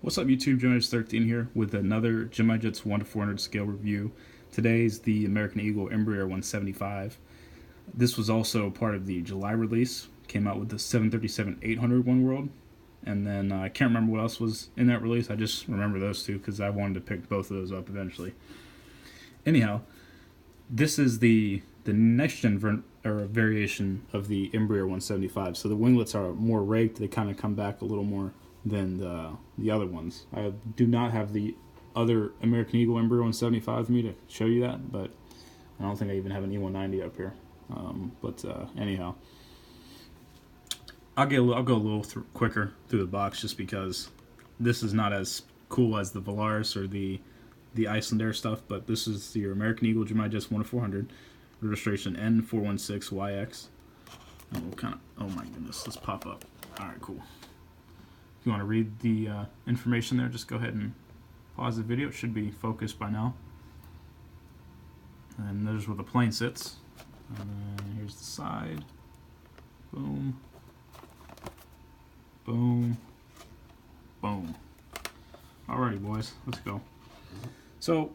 What's up YouTube, Gemini13 here with another Gemini Jets 1 to 400 scale review. Today's the American Eagle Embraer 175. This was also part of the July release. Came out with the 737-800 One World. And then I can't remember what else was in that release. I just remember those two because I wanted to pick both of those up eventually. Anyhow, this is the next gen variation of the Embraer 175. So the winglets are more raked. They kind of come back a little more than the other ones. I do not have the other American Eagle Embraer 175 with me to show you that, but I don't think I even have an E190 up here. Anyhow, I'll go a little quicker through the box just because this is not as cool as the Valaris or the Icelandair stuff, but this is your American Eagle Gemini Jets 1 to 400, registration N416YX. And we'll kind of, oh my goodness, let's pop up. All right, cool. If you want to read the information there, just go ahead and pause the video. It should be focused by now. And there's where the plane sits. And then here's the side. Boom. Boom. Boom. Alrighty, boys, let's go. So,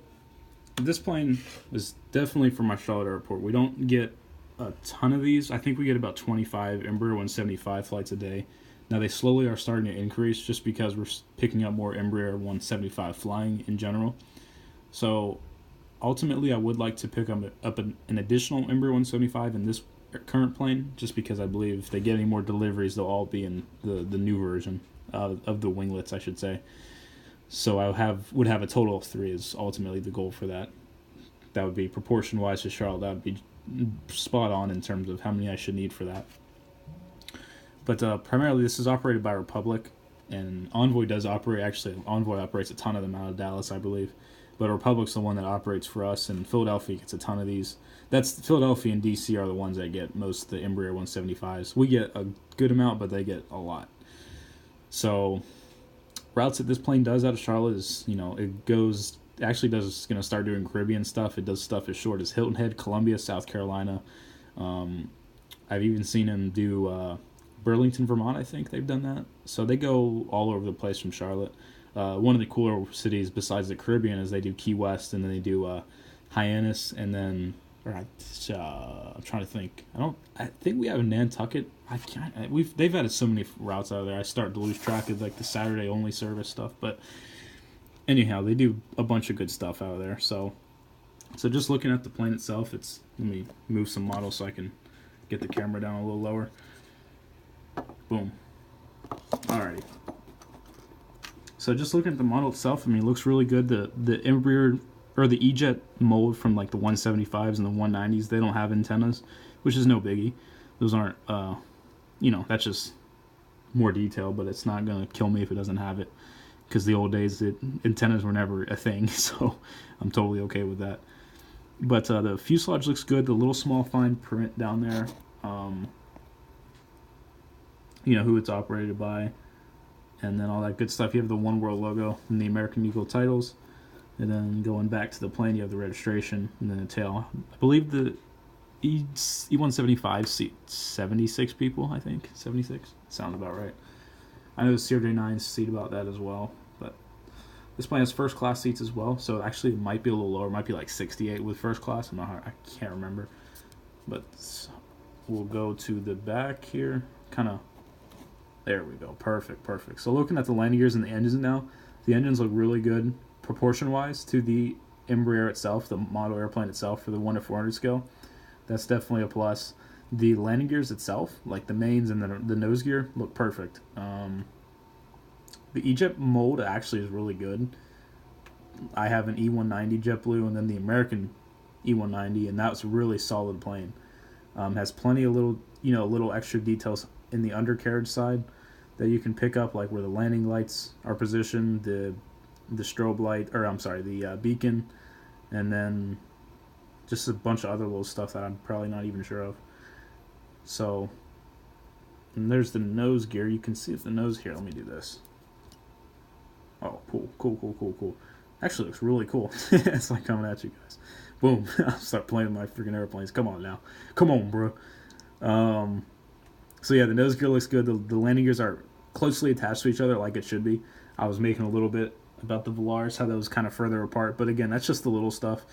this plane is definitely for my Charlotte airport. We don't get a ton of these. I think we get about 25 Embraer 175 flights a day. Now, they slowly are starting to increase just because we're picking up more Embraer 175 flying in general. So, ultimately, I would like to pick up an additional Embraer 175 in this current plane, just because I believe if they get any more deliveries, they'll all be in the new version of the winglets, I should say. So I would have a total of 3 is ultimately the goal for that. That would be proportion-wise to Charlotte. That would be spot on in terms of how many I should need for that. But primarily, this is operated by Republic, and Envoy does operate. Actually, Envoy operates a ton of them out of Dallas, I believe. But Republic's the one that operates for us, and Philadelphia gets a ton of these. That's Philadelphia and DC are the ones that get most of the Embraer 175s. We get a good amount, but they get a lot. So routes that this plane does out of Charlotte is, it goes actually does going to start doing Caribbean stuff. It does stuff as short as Hilton Head, Columbia, South Carolina. I've even seen him do Burlington, Vermont. I think they've done that. So they go all over the place from Charlotte. One of the cooler cities besides the Caribbean is they do Key West, and then they do Hyannis, and then I'm trying to think. I think we have Nantucket. I can't. They've added so many routes out of there. I start to lose track of like the Saturday only service stuff. But anyhow, they do a bunch of good stuff out of there. So just looking at the plane itself, let me move some models so I can get the camera down a little lower. Boom. Alrighty. So just looking at the model itself, it looks really good. The Embraer or the E-Jet mold from like the 175s and the 190s, they don't have antennas, which is no biggie. Those aren't, that's just more detail, but it's not going to kill me if it doesn't have it. Because the old days, antennas were never a thing, so I'm totally okay with that. But the fuselage looks good. The little small fine print down there, who it's operated by, and then all that good stuff. You have the One World logo and the American Eagle titles. And then going back to the plane, you have the registration and then the tail. I believe the E175 seats 76 people, I think. 76? Sounds about right. I know the CRJ9s seat about that as well. But this plane has first class seats as well. So actually it might be a little lower. It might be like 68 with first class. I can't remember. But we'll go to the back here. There we go. Perfect. So looking at the landing gears and the engines now, the engines look really good proportion-wise to the Embraer itself, the model airplane itself for the 1 to 400 scale. That's definitely a plus. The landing gears itself, like the mains and the nose gear, look perfect. The E-Jet mold actually is really good. I have an E190 JetBlue and then the American E190, and that's a really solid plane. Has plenty of little extra details in the undercarriage side that you can pick up, like where the landing lights are positioned, the strobe light, the beacon, and then just a bunch of other little stuff that I'm probably not even sure of. So, and there's the nose gear. You can see the nose here. Let me do this. Oh, cool. Actually looks really cool. It's like coming at you guys. Boom. I'll start playing with my freaking airplanes. Come on now. Come on, bro. So yeah, the nose gear looks good. The landing gears are closely attached to each other like it should be. I was making a little bit about the Valaris, how that was kind of further apart, but again, that's just the little stuff.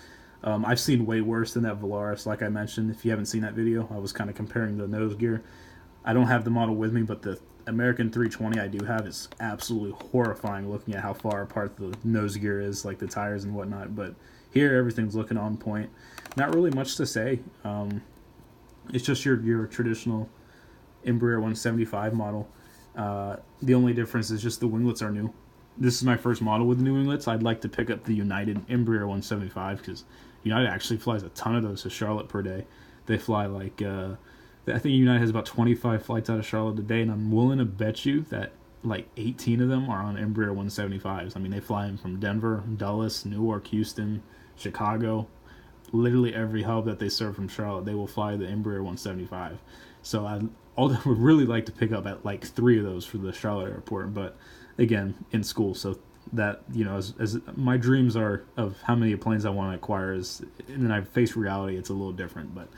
I've seen way worse than that Valaris, like I mentioned. If you haven't seen that video, I was kind of comparing the nose gear. I don't have the model with me, but the American 320 I do have is absolutely horrifying looking at how far apart the nose gear is, like the tires and whatnot. But here, everything's looking on point. Not really much to say. It's just your traditional Embraer 175 model. The only difference is just the winglets are new. This is my first model with the new winglets. I'd like to pick up the United Embraer 175 because United actually flies a ton of those to Charlotte per day. They fly like, I think United has about 25 flights out of Charlotte a day, and I'm willing to bet you that like 18 of them are on Embraer 175s. I mean, they fly in from Denver, Dulles, Newark, Houston, Chicago. Literally every hub that they serve from Charlotte, they will fly the Embraer 175. So I would really like to pick up at like 3 of those for the Charlotte airport, but again, in school, so that, you know, as my dreams are of how many planes I want to acquire is, and then I face reality, it's a little different. But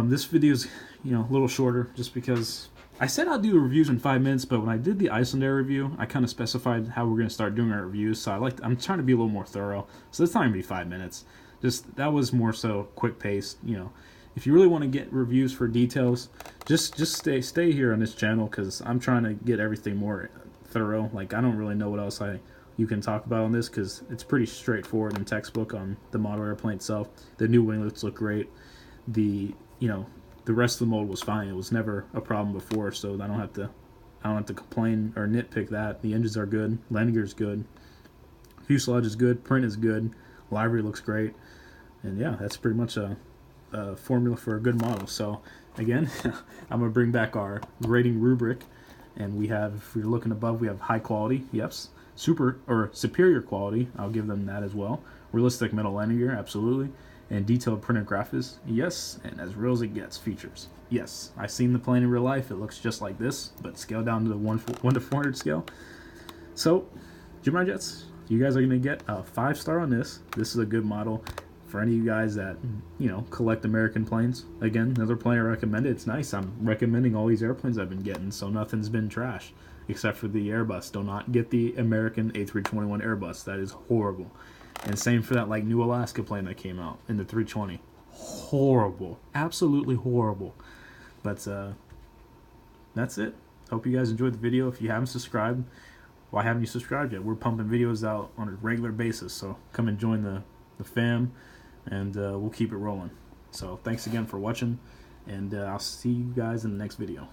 this video is, you know, a little shorter just because I said I'd do reviews in 5 minutes, but when I did the Icelandair review, I kind of specified how we're going to start doing our reviews, so I'm trying to be a little more thorough, so this time be 5 minutes. Just, that was more so quick paced, you know. If you really want to get reviews for details, just stay here on this channel, because I'm trying to get everything more thorough. Like, I don't really know what else you can talk about on this, because it's pretty straightforward and textbook on the model airplane itself. The new winglets look great. The rest of the mold was fine. It was never a problem before, so I don't have to complain or nitpick that. The engines are good, landing gear is good, fuselage is good, print is good, livery looks great, and yeah, that's pretty much a formula for a good model. So again, I'm gonna bring back our rating rubric, and we have, if you're looking above, we have high quality, yes, super or superior quality, I'll give them that as well, realistic metal landing gear, absolutely, and detailed printed graphics, yes, and as real as it gets, features, yes. I've seen the plane in real life. It looks just like this, but scaled down to the 1 to 400 scale. So Gemini Jets, you guys are gonna get a 5-star on this. This is a good model for any of you guys that, you know, collect American planes. Again, another plane I recommended. It's nice. I'm recommending all these airplanes I've been getting, so nothing's been trash except for the Airbus. Do not get the American A321 Airbus. That is horrible. And same for that like new Alaska plane that came out in the 320. Horrible. Absolutely horrible. But that's it. Hope you guys enjoyed the video. If you haven't subscribed, why haven't you subscribed yet? We're pumping videos out on a regular basis, so come and join the fam, and we'll keep it rolling. So thanks again for watching, and I'll see you guys in the next video.